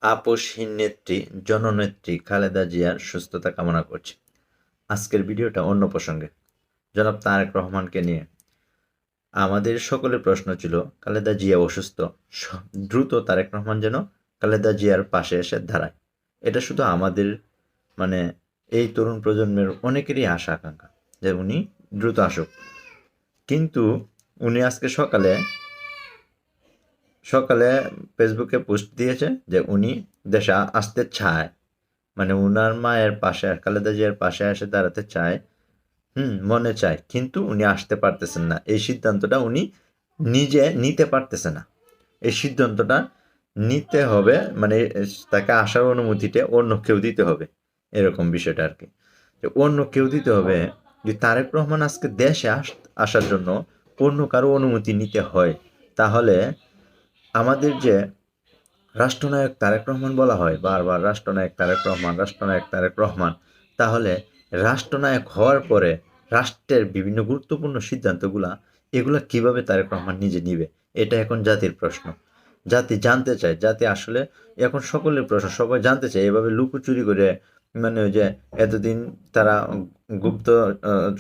আপসহীন নেত্রী জননেত্রী খালেদা জিয়ার সুস্থতা কামনা করছি। আজকের ভিডিওটা অন্য প্রসঙ্গে, জনাব তারেক রহমানকে নিয়ে। আমাদের সকলের প্রশ্ন ছিল খালেদা জিয়া অসুস্থ, দ্রুত তারেক রহমান যেন খালেদা জিয়ার পাশে এসে দাঁড়ায়। এটা শুধু আমাদের মানে এই তরুণ প্রজন্মের অনেকেরই আশা আকাঙ্ক্ষা যে উনি দ্রুত আসুক। কিন্তু উনি আজকে সকালে সকালে ফেসবুকে পোস্ট দিয়েছে যে উনি দেশে আসতে চায়, মানে উনার মায়ের পাশে খালেদা জিয়ার পাশে এসে দাঁড়াতে চায়, মনে চায়, কিন্তু উনি আসতে পারতেছেন না। এই সিদ্ধান্তটা উনি নিজে নিতে পারতেছে না। এই সিদ্ধান্তটা নিতে হবে, মানে তাকে আসার অনুমতিটা অন্য কেউ দিতে হবে, এরকম বিষয়টা আর কি। যে অন্য কেউ দিতে হবে। যে তারেক রহমান আজকে দেশে আসার জন্য অন্য কারো অনুমতি নিতে হয়, তাহলে আমাদের যে রাষ্ট্রনায়ক তারেক রহমান বলা হয় বারবার, রাষ্ট্রনায়ক তারেক রহমান, রাষ্ট্রনায়ক তারেক রহমান, তাহলে রাষ্ট্রনায়ক হওয়ার পরে রাষ্ট্রের বিভিন্ন গুরুত্বপূর্ণ সিদ্ধান্তগুলা এগুলা কিভাবে তারেক রহমান নিজে নিবে? এটা এখন জাতির প্রশ্ন। জাতি জানতে চায়, জাতি আসলে এখন সকলের প্রশ্ন, সবাই জানতে চায় এভাবে লুকোচুরি করে, মানে ওই যে এতদিন তারা গুপ্ত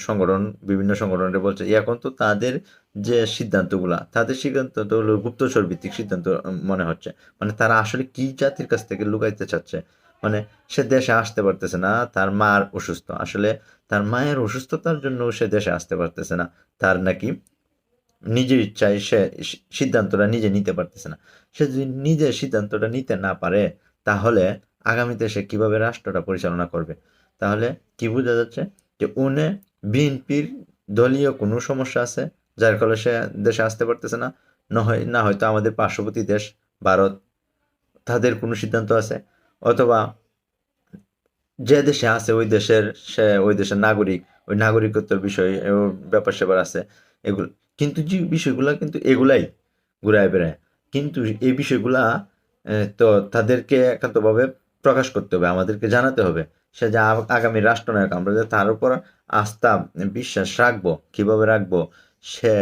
সংগঠন, বিভিন্ন সংগঠনকে বলছে, এখন তো তাদের যে সিদ্ধান্তগুলা, তাদের সিদ্ধান্ত তো হলো গুপ্তচর ভিত্তিক সিদ্ধান্ত মনে হচ্ছে। মানে তারা আসলে কি জাতির কাছ থেকে লুকাইতে চাচ্ছে? মানে সে দেশে আসতে পারতেছে না, তার মার অসুস্থ। আসলে তার মায়ের অসুস্থতার জন্য সে দেশে আসতে পারতেছে না। তার নাকি নিজের ইচ্ছায় সে সিদ্ধান্তটা নিজে নিতে পারতেছে না। সে যদি নিজে সিদ্ধান্তটা নিতে না পারে, তাহলে আগামীতে সে কিভাবে রাষ্ট্রটা পরিচালনা করবে? তাহলে কি বোঝা যাচ্ছে? যে উনি বিএনপির দলীয় কোনো সমস্যা আছে, যার ফলে সে দেশে আসতে পারতেছে না। না হয়তো আমাদের পার্শ্ববর্তী দেশ ভারত, তাদের কোনো সিদ্ধান্ত আছে, অথবা যে দেশে আছে ওই দেশের, সে ওই দেশের নাগরিক, ওই নাগরিকত্বের বিষয় ব্যাপার স্যাপার আছে এগুলো। কিন্তু যে বিষয়গুলা কিন্তু এগুলাই ঘুরায় বেড়ায়। কিন্তু এই বিষয়গুলা তো তাদেরকে একান্তভাবে প্রকাশ করতে হবে, আমাদেরকে জানাতে হবে। সে যে আগামী রাষ্ট্রনায়ক, আমরা যে তার উপর আস্থা বিশ্বাস রাখবো, কিভাবে রাখবো? সে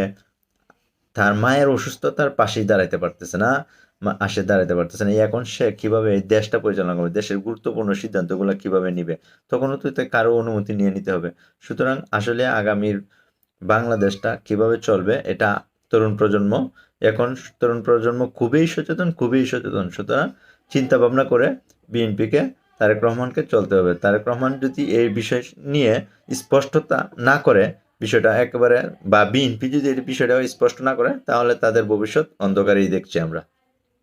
তার মায়ের অসুস্থতার পাশেই দাঁড়াইতে পারতেছে না, আসে দাঁড়াইতে পারতেছে না। এখন সে কিভাবে এই দেশটা পরিচালনা করবে, দেশের গুরুত্বপূর্ণ সিদ্ধান্তগুলো কিভাবে নিবে? তখনও তো কারো অনুমতি নিয়ে নিতে হবে। সুতরাং আসলে আগামীর বাংলাদেশটা কিভাবে চলবে, এটা তরুণ প্রজন্ম, এখন তরুণ প্রজন্ম খুবই সচেতন, খুবই সচেতন। সুতরাং চিন্তা ভাবনা করে বিএনপিকে, তারেক রহমানকে চলতে হবে। তারেক রহমান যদি এই বিষয় নিয়ে স্পষ্টতা না করে বিষয়টা একেবারে, বা বিএনপি যদি এই বিষয়টা স্পষ্ট না করে, তাহলে তাদের ভবিষ্যৎ অন্ধকারেই দেখছি আমরা।